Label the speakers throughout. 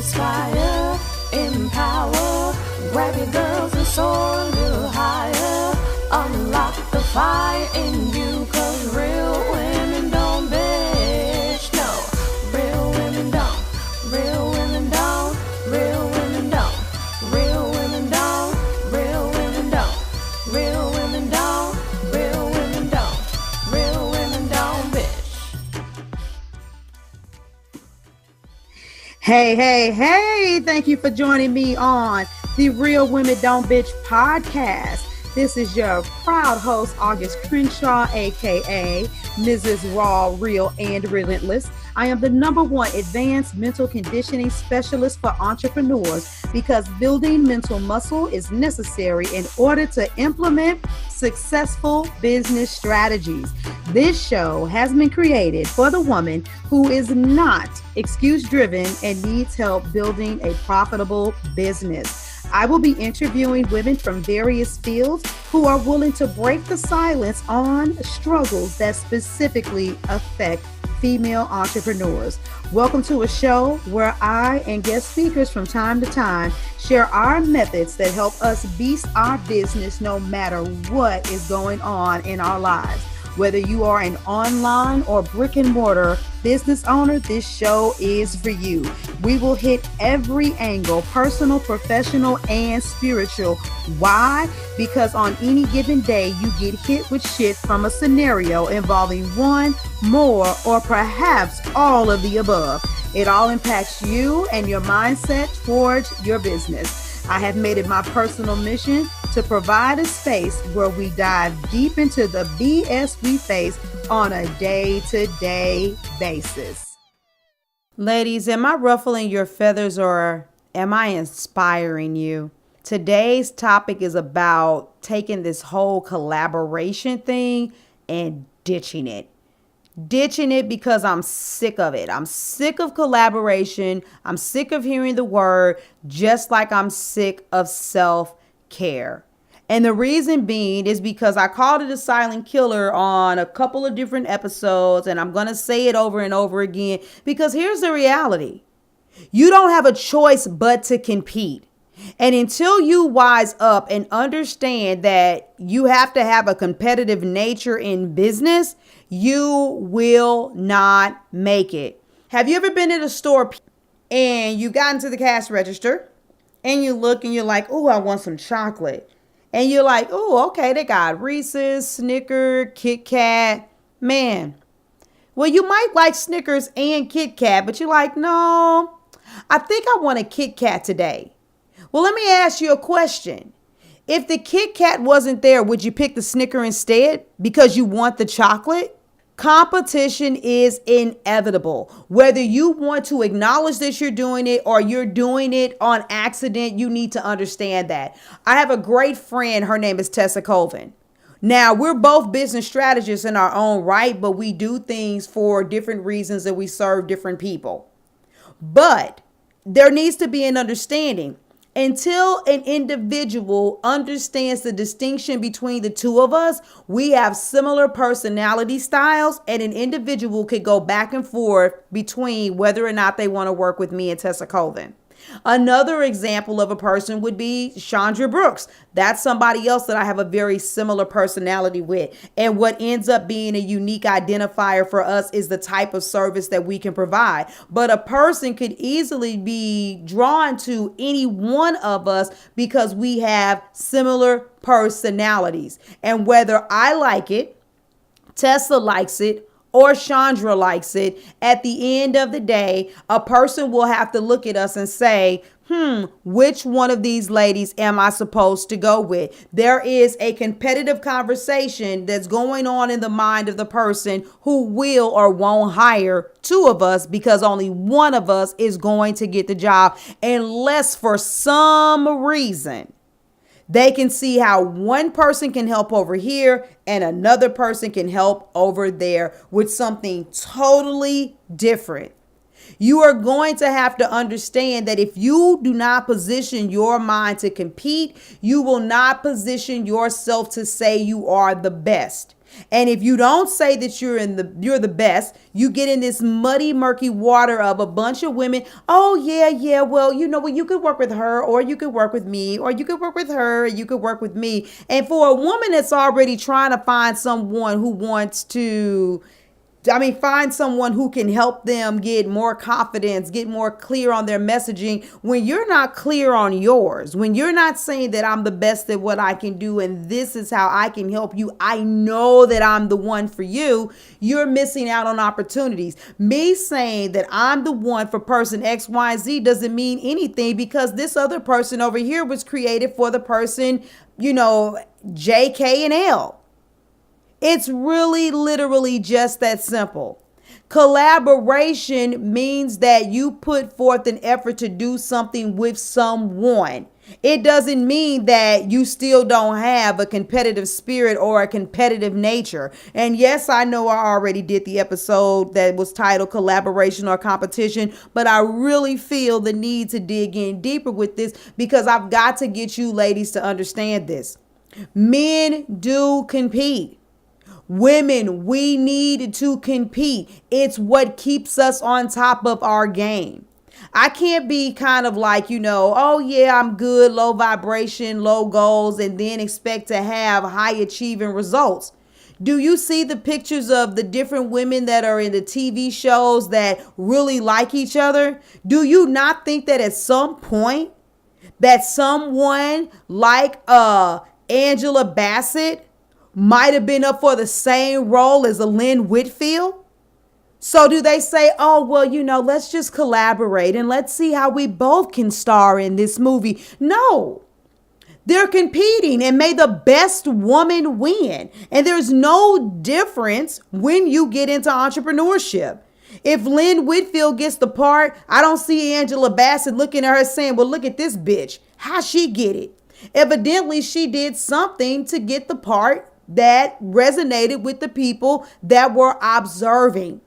Speaker 1: inspire, empower, grab your girls and soar a little higher. Unlock the fire in you, cause real women don't bitch, no. Real women don't, real women don't, real women don't, real women don't, real women don't, real women don't, real women don't, real women don't bitch.
Speaker 2: Hey, thank you for joining me on the Real Women Don't Bitch podcast. This is your proud host, August Crenshaw, aka Mrs. Raw, Real, and Relentless. I am the #1 advanced mental conditioning specialist for entrepreneurs because building mental muscle is necessary in order to implement successful business strategies. This show has been created for the woman who is not excuse-driven and needs help building a profitable business. I will be interviewing women from various fields who are willing to break the silence on struggles that specifically affect female entrepreneurs. Welcome to a show where I and guest speakers from time to time share our methods that help us beast our business no matter what is going on in our lives. Whether you are an online or brick and mortar business owner, this show is for you. We will hit every angle, personal, professional, and spiritual. Why? Because on any given day, you get hit with shit from a scenario involving one, more, or perhaps all of the above. It all impacts you and your mindset towards your business. I have made it my personal mission to provide a space where we dive deep into the BS we face on a day-to-day basis. Ladies, am I ruffling your feathers or am I inspiring you? Today's topic is about taking this whole collaboration thing and ditching it. Ditching it because I'm sick of it. I'm sick of collaboration. I'm sick of hearing the word, just like I'm sick of self-care. And the reason being is because I called it a silent killer on a couple of different episodes, and I'm going to say it over and over again because here's the reality. You don't have a choice but to compete. And until you wise up and understand that you have to have a competitive nature in business, you will not make it. Have you ever been in a store and you got into the cash register and you look and you're like, oh, I want some chocolate. And you're like, oh, okay, they got Reese's, Snickers, Kit Kat. Man, well, you might like Snickers and Kit Kat, but you're like, no, I think I want a Kit Kat today. Well, let me ask you a question. If the Kit Kat wasn't there, would you pick the Snicker instead because you want the chocolate? Competition is inevitable. Whether you want to acknowledge that you're doing it or you're doing it on accident, you need to understand that. I have a great friend. Her name is Tessa Colvin. Now, we're both business strategists in our own right, but we do things for different reasons and we serve different people. But there needs to be an understanding. Until an individual understands the distinction between the two of us, we have similar personality styles, and an individual could go back and forth between whether or not they want to work with me and Tessa Colvin. Another example of a person would be Chandra Brooks. That's somebody else that I have a very similar personality with. And what ends up being a unique identifier for us is the type of service that we can provide. But a person could easily be drawn to any one of us because we have similar personalities. And whether I like it, Tessa likes it, or Chandra likes it, at the end of the day, a person will have to look at us and say, which one of these ladies am I supposed to go with? There is a competitive conversation that's going on in the mind of the person who will or won't hire two of us because only one of us is going to get the job, unless for some reason they can see how one person can help over here and another person can help over there with something totally different. You are going to have to understand that if you do not position your mind to compete, you will not position yourself to say you are the best. And if you don't say that you're the best, you get in this muddy, murky water of a bunch of women. Oh yeah, well, you know what, you could work with her, or you could work with me, or you could work with her, or you could work with me. And for a woman that's already trying to find someone who wants to find someone who can help them get more confidence, get more clear on their messaging. When you're not clear on yours, when you're not saying that I'm the best at what I can do and this is how I can help you, I know that I'm the one for you, you're missing out on opportunities. Me saying that I'm the one for person X, Y, and Z doesn't mean anything, because this other person over here was created for the person, J, K, and L. It's really literally just that simple. Collaboration means that you put forth an effort to do something with someone. It doesn't mean that you still don't have a competitive spirit or a competitive nature. And yes, I know I already did the episode that was titled Collaboration or Competition, but I really feel the need to dig in deeper with this, because I've got to get you ladies to understand this. Men do compete. Women, we need to compete. It's what keeps us on top of our game. I can't be kind of like, oh yeah, I'm good, low vibration, low goals, and then expect to have high achieving results. Do you see the pictures of the different women that are in the TV shows that really like each other? Do you not think that at some point that someone like Angela Bassett might have been up for the same role as a Lynn Whitfield? So do they say, oh, well, let's just collaborate and let's see how we both can star in this movie? No, they're competing, and may the best woman win. And there's no difference when you get into entrepreneurship. If Lynn Whitfield gets the part, I don't see Angela Bassett looking at her saying, well, look at this bitch. How'd she get it? Evidently, she did something to get the part that resonated with the people that were observing.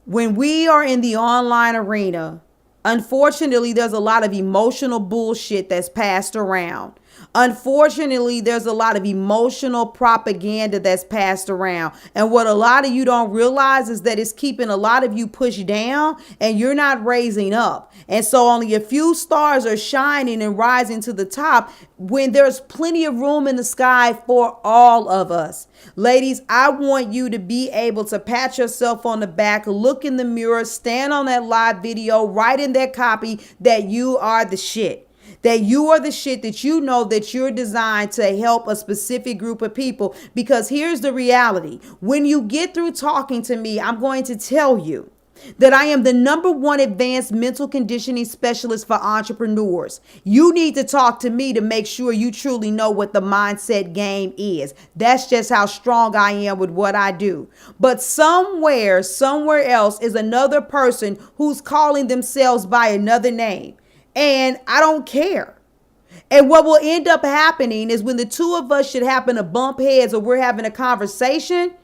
Speaker 2: When we are in the online arena, unfortunately, there's a lot of emotional bullshit that's passed around. Unfortunately, there's a lot of emotional propaganda that's passed around. And what a lot of you don't realize is that it's keeping a lot of you pushed down and you're not raising up. And so only a few stars are shining and rising to the top when there's plenty of room in the sky for all of us. Ladies, I want you to be able to pat yourself on the back, look in the mirror, stand on that live video, write in that copy that you are the shit. That you are the shit, that you know that you're designed to help a specific group of people. Because here's the reality. When you get through talking to me, I'm going to tell you that I am the #1 advanced mental conditioning specialist for entrepreneurs. You need to talk to me to make sure you truly know what the mindset game is. That's just how strong I am with what I do. But somewhere else is another person who's calling themselves by another name. And I don't care. And what will end up happening is when the two of us should happen to bump heads or we're having a conversation,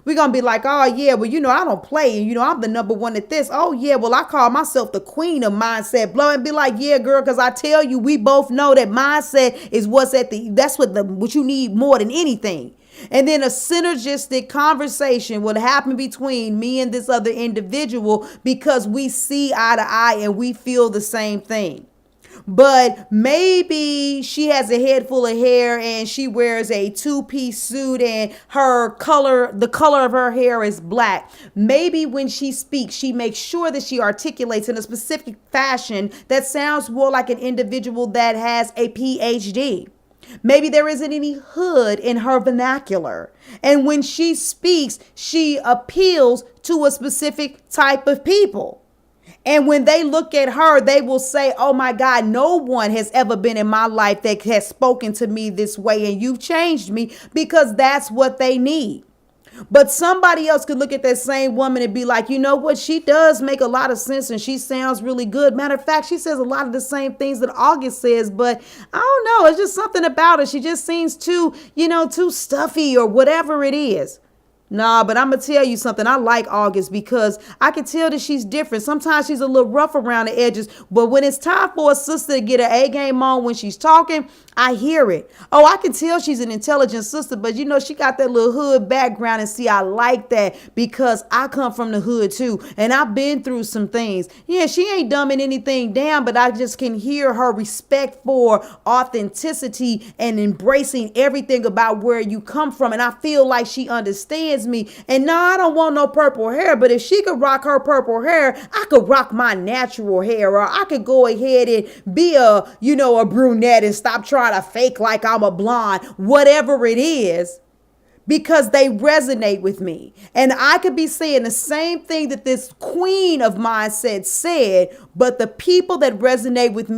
Speaker 2: we're going to be like, oh, yeah, well, I don't play. And, I'm the #1 at this. Oh, yeah, well, I call myself the queen of mindset blow, and be like, yeah, girl, because I tell you, we both know that mindset is that's what you need more than anything. And then a synergistic conversation would happen between me and this other individual because we see eye to eye and we feel the same thing. But maybe she has a head full of hair and she wears a 2-piece suit and the color of her hair is black. Maybe when she speaks, she makes sure that she articulates in a specific fashion that sounds more like an individual that has a PhD. Maybe there isn't any hood in her vernacular. And when she speaks, she appeals to a specific type of people. And when they look at her, they will say, oh my God, no one has ever been in my life that has spoken to me this way. And you've changed me, because that's what they need. But somebody else could look at that same woman and be like, you know what? She does make a lot of sense and she sounds really good. Matter of fact, she says a lot of the same things that August says, but I don't know. It's just something about her. She just seems too stuffy or whatever it is.
Speaker 3: Nah, but I'm going to tell you something. I like August because I can tell that she's different. Sometimes she's a little rough around the edges, but when it's time for a sister to get her A game on when she's talking, I hear it. Oh, I can tell she's an intelligent sister, but you know, she got that little hood background, and see, I like that because I come from the hood too, and I've been through some things. Yeah, she ain't dumbing anything down, but I just can hear her respect for authenticity and embracing everything about where you come from, and I feel like she understands me. And no, I don't want no purple hair, but if she could rock her purple hair, I could rock my natural hair, or I could go ahead and be a brunette and stop trying to fake like I'm a blonde, whatever it is, because they resonate with me. And I could be saying the same thing that this queen of mine said, but the people that resonate with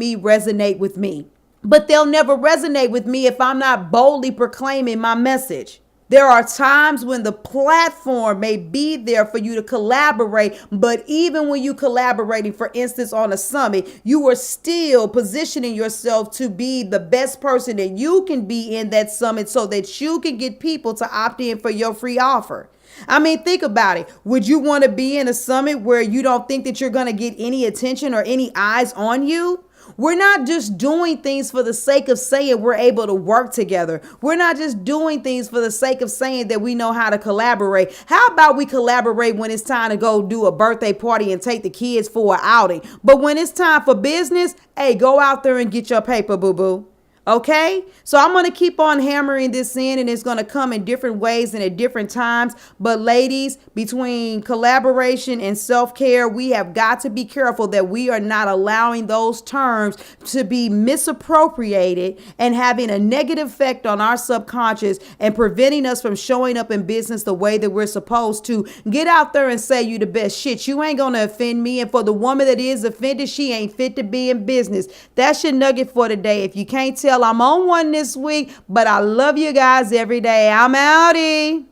Speaker 3: me. But they'll never resonate with me if I'm not boldly proclaiming my message. There are times when the platform may be there for you to collaborate, but even when you collaborating, for instance, on a summit, you are still positioning yourself to be the best person that you can be in that summit so that you can get people to opt in for your free offer. I mean, think about it. Would you want to be in a summit where you don't think that you're going to get any attention or any eyes on you? We're not just doing things for the sake of saying we're able to work together. We're not just doing things for the sake of saying that we know how to collaborate. How about we collaborate when it's time to go do a birthday party and take the kids for an outing? But when it's time for business, hey, go out there and get your paper, boo-boo. Okay, so I'm going to keep on hammering this in, and it's going to come in different ways and at different times. But ladies, between collaboration and self-care, we have got to be careful that we are not allowing those terms to be misappropriated and having a negative effect on our subconscious and preventing us from showing up in business the way that we're supposed to. Get out there and say you the best. Shit, you ain't going to offend me. And for the woman that is offended, she ain't fit to be in business. That's your nugget for today. If you can't tell, I'm on one this week, but I love you guys every day. I'm outie.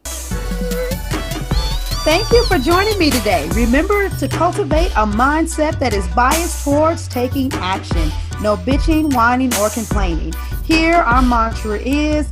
Speaker 2: Thank you for joining me today. Remember to cultivate a mindset that is biased towards taking action. No bitching, whining, or complaining. Here, our mantra is,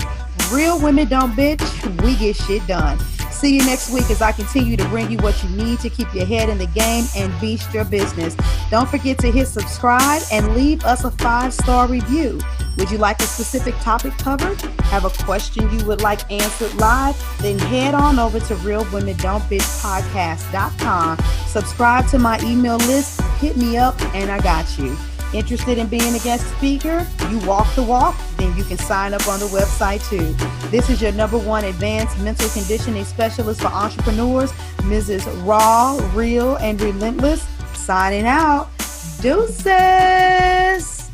Speaker 2: real women don't bitch, we get shit done. See you next week as I continue to bring you what you need to keep your head in the game and beast your business. Don't forget to hit subscribe and leave us a 5-star review. Would you like a specific topic covered? Have a question you would like answered live? Then head on over to realwomendon'tbitchpodcast.com. Subscribe to my email list, hit me up, and I got you. Interested in being a guest speaker? You walk the walk? Then you can sign up on the website too. This is your #1 advanced mental conditioning specialist for entrepreneurs, Mrs. Raw, Real, and Relentless. Signing out. Deuces.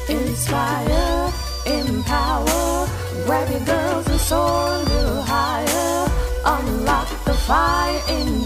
Speaker 1: Inspire, empower, grab your girls and soar a little higher. Unlock the fire in